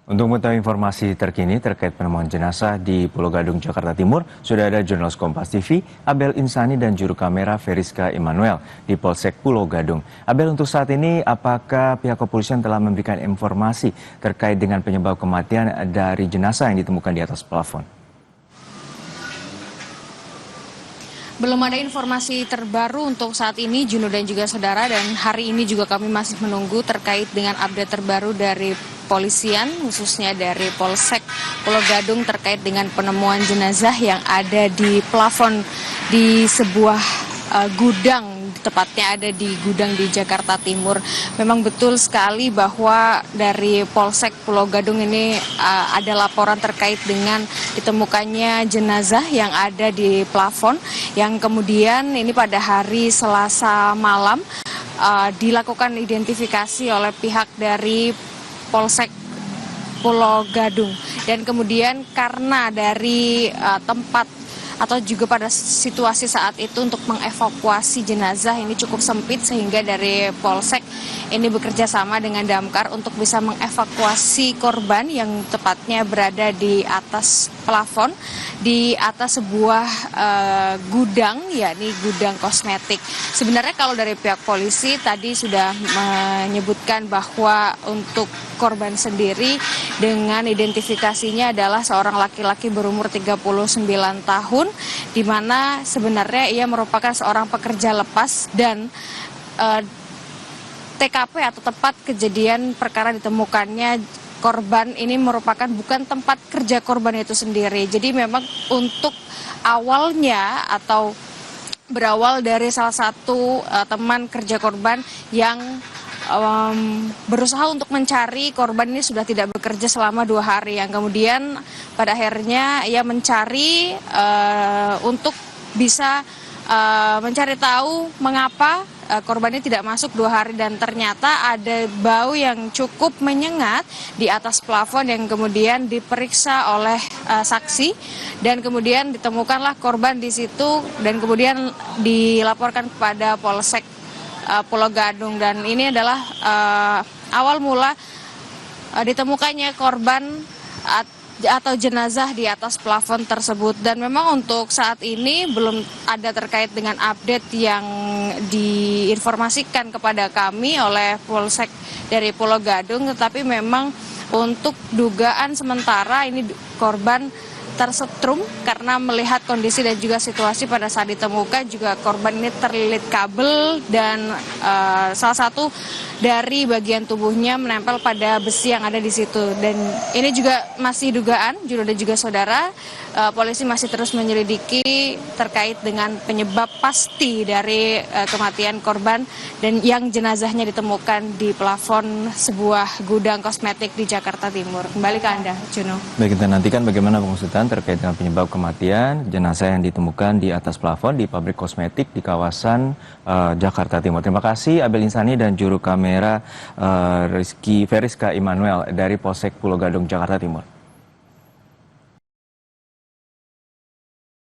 Untuk mengetahui informasi terkini terkait penemuan jenazah di Pulau Gadung, Jakarta Timur, sudah ada jurnalis Kompas TV, Abel Insani dan juru kamera Veriska Immanuel di Polsek Pulau Gadung. Abel, untuk saat ini apakah pihak kepolisian telah memberikan informasi terkait dengan penyebab kematian dari jenazah yang ditemukan di atas plafon? Belum ada informasi terbaru untuk saat ini, Juno dan juga saudara, dan hari ini juga kami masih menunggu terkait dengan update terbaru dari polisian, khususnya dari Polsek Pulau Gadung terkait dengan penemuan jenazah yang ada di plafon di sebuah gudang, tepatnya ada di gudang di Jakarta Timur. Memang betul sekali bahwa dari Polsek Pulau Gadung ini ada laporan terkait dengan ditemukannya jenazah yang ada di plafon, yang kemudian ini pada hari Selasa malam dilakukan identifikasi oleh pihak dari Polsek Pulau Gadung. Dan kemudian karena dari tempat atau juga pada situasi saat itu untuk mengevakuasi jenazah ini cukup sempit, sehingga dari Polsek ini bekerja sama dengan Damkar untuk bisa mengevakuasi korban yang tepatnya berada di atas plafon, di atas sebuah gudang, yakni gudang kosmetik. Sebenarnya kalau dari pihak polisi tadi sudah menyebutkan bahwa untuk korban sendiri dengan identifikasinya adalah seorang laki-laki berumur 39 tahun, di mana sebenarnya ia merupakan seorang pekerja lepas, dan TKP atau tempat kejadian perkara ditemukannya korban ini merupakan bukan tempat kerja korban itu sendiri. Jadi memang untuk awalnya atau berawal dari salah satu teman kerja korban yang berusaha untuk mencari korban ini sudah tidak bekerja selama 2 hari, yang kemudian pada akhirnya ia mencari untuk bisa mencari tahu mengapa korban ini tidak masuk 2 hari, dan ternyata ada bau yang cukup menyengat di atas plafon yang kemudian diperiksa oleh saksi, dan kemudian ditemukanlah korban di situ, dan kemudian dilaporkan kepada Polsek Pulau Gadung. Dan ini adalah awal mula ditemukannya korban atau jenazah di atas plafon tersebut. Dan memang untuk saat ini belum ada terkait dengan update yang diinformasikan kepada kami oleh Polsek dari Pulau Gadung, tetapi memang untuk dugaan sementara ini korban tersetrum karena melihat kondisi dan juga situasi pada saat ditemukan juga korban ini terlilit kabel, dan salah satu dari bagian tubuhnya menempel pada besi yang ada di situ. Dan ini juga masih dugaan, Juno dan juga saudara, polisi masih terus menyelidiki terkait dengan penyebab pasti dari kematian korban dan yang jenazahnya ditemukan di plafon sebuah gudang kosmetik di Jakarta Timur. Kembali ke Anda, Juno. Baik, kita nantikan bagaimana pengusutan terkait dengan penyebab kematian jenazah yang ditemukan di atas plafon di pabrik kosmetik di kawasan Jakarta Timur. Terima kasih Abel Insani dan juru kamera Veriska Immanuel dari Polsek Pulau Gadung, Jakarta Timur.